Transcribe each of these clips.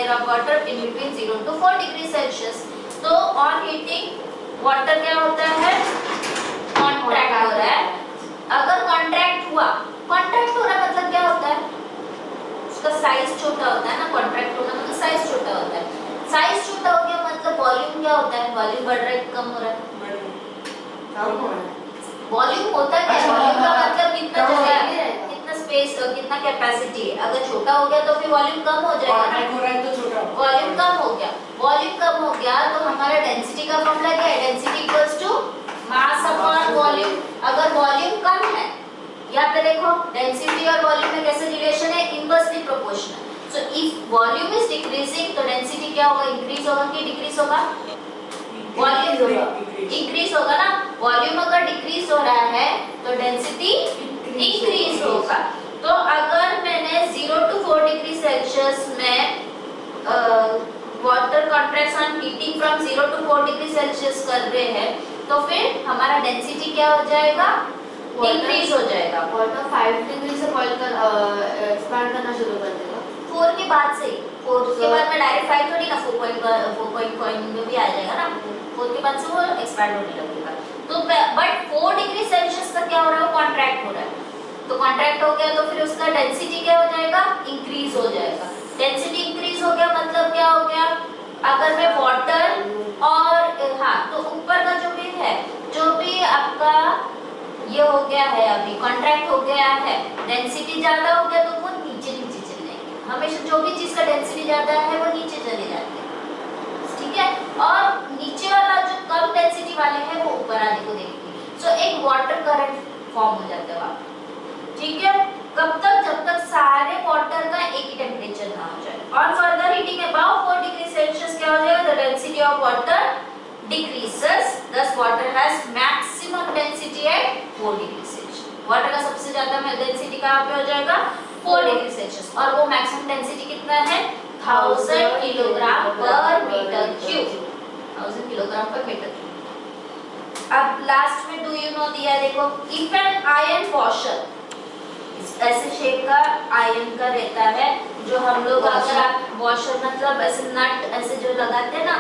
layer of water in between 0 to 4 degree Celsius. तो on heating water क्या होता है, कॉन्ट्रैक्ट हो रहा है। अगर कॉन्ट्रैक्ट हुआ मतलब क्या होता है, उसका साइज छोटा होता है ना, कॉन्ट्रैक्ट होना मतलब साइज छोटा होता है। साइज छोटा हो गया मतलब वॉल्यूम क्या होता है, वॉल्यूम बढ़ रहा है कम हो रहा है, वॉल्यूम होता है क्या, वॉल्यूम का मतलब कितना जगह है, कितना स्पेस और कितना कैपेसिटी है। अगर छोटा हो गया तो फिर वॉल्यूम कम हो जाएगा ना, वॉल्यूम कम हो गया, वॉल्यूम कम हो गया तो हमारा डेंसिटी का फॉर्मूला क्या है, density equals to mass upon volume. अगर वॉल्यूम कम है, यहाँ पे देखो डेंसिटी और वॉल्यूम में कैसे रिलेशन है, inversely proportional. So if volume is decreasing तो डेंसिटी क्या होगा, इंक्रीज होगा कि डिक्रीज होगा, वॉल्यूम होगा इंक्रीज होगा ना। वॉल्यूम अगर डिक्रीज हो रहा है तो डेंसिटी इंक्रीज होगा। तो अगर मैंने 0 to 4 डिग्री सेल्सियस में water contracts on heating from 0 to 4 degree Celsius कर रहे हैं तो फिर हमारा डेंसिटी क्या हो जाएगा, इंक्रीज हो जाएगा। वाटर 5 डिग्री से बॉईल कर एक्सपांड करना शुरू कर देगा 4 के बाद से, 4 के बाद में डायरेक्ट 5 थोड़ी ना, 4.1 में भी आ जाएगा ना, 4 के बाद से वो एक्सपैंड होने लगेगा। तो बट 4 डिग्री सेल्सियस तक क्या हो रहा है, वो कॉन्ट्रैक्ट हो रहा है। तो कॉन्ट्रैक्ट हो गया तो फिर उसका डेंसिटी क्या हो जाएगा, इंक्रीज हो जाएगा। डेंसिटी इंक्रीज हो गया मतलब क्या हो गया, अगर मैं वाटर और हाँ तो ऊपर का जो भी आपका ये हो गया है, अभी कॉन्ट्रैक्ट हो गया है, डेंसिटी ज्यादा हो गया तो वो नीचे चले जाएंगे। हमेशा जो भी चीज का डेंसिटी ज्यादा है वो नीचे चले जाते हैं, ठीक है। और नीचे वाला जो कम डेंसिटी वाले हैं वो ऊपर आने को देखेंगे। सो एक वाटर करंट फॉर्म हो जाता है वहाँ, ठीक है। कब तक, जब तक सारे वाटर का एक ही टेम्परेचर ना हो जाए। और further heating above 4 degree Celsius क्या हो जाएगा, the density of water decreases, thus water has maximum density at 4 degree Celsius. Water का सबसे ज्यादा डेंसिटी कहाँ पे हो जाएगा, 4 डिग्री सेल्सियस। और वो मैक्सिमम डेंसिटी कितना है, 1000 किलोग्राम पर मीटर क्यूब, 1000 किलोग्राम पर मीटर क्यूब। अब लास्ट में डू यू नो दिया है, देखो इफ एन आयरन वॉशर, ऐसे शेप का आयरन का रहता है जो हम लोग, अगर आप वॉशर मतलब ऐसे नट ऐसे जो लगाते हैं ना,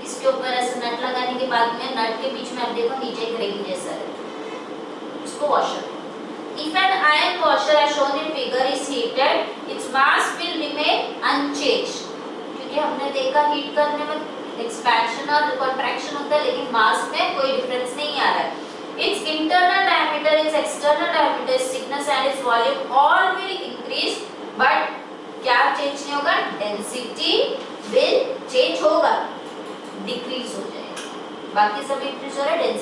इसके ऊपर ऐसे नट लगाने के बाद में नट के बीच में आप देखो नीचे एक रिंग जैसा है, उसको washer. If an iron washer as shown in figure is heated, its mass will remain unchanged. क्योंकि हमने देखा हीट करने में एक्सपेंशन और कॉन्ट्रैक्शन होता है, लेकिन मास में कोई डिफरेंस नहीं आ रहा है। Its internal diameter, its external diameter, its thickness and its volume all will increase, but क्या चेंज नहीं होगा, डेंसिटी विल चेंज होगा, डिक्रीज हो जाएगा। बाकी सब इंक्रीज हो रहा है, डेंसिटी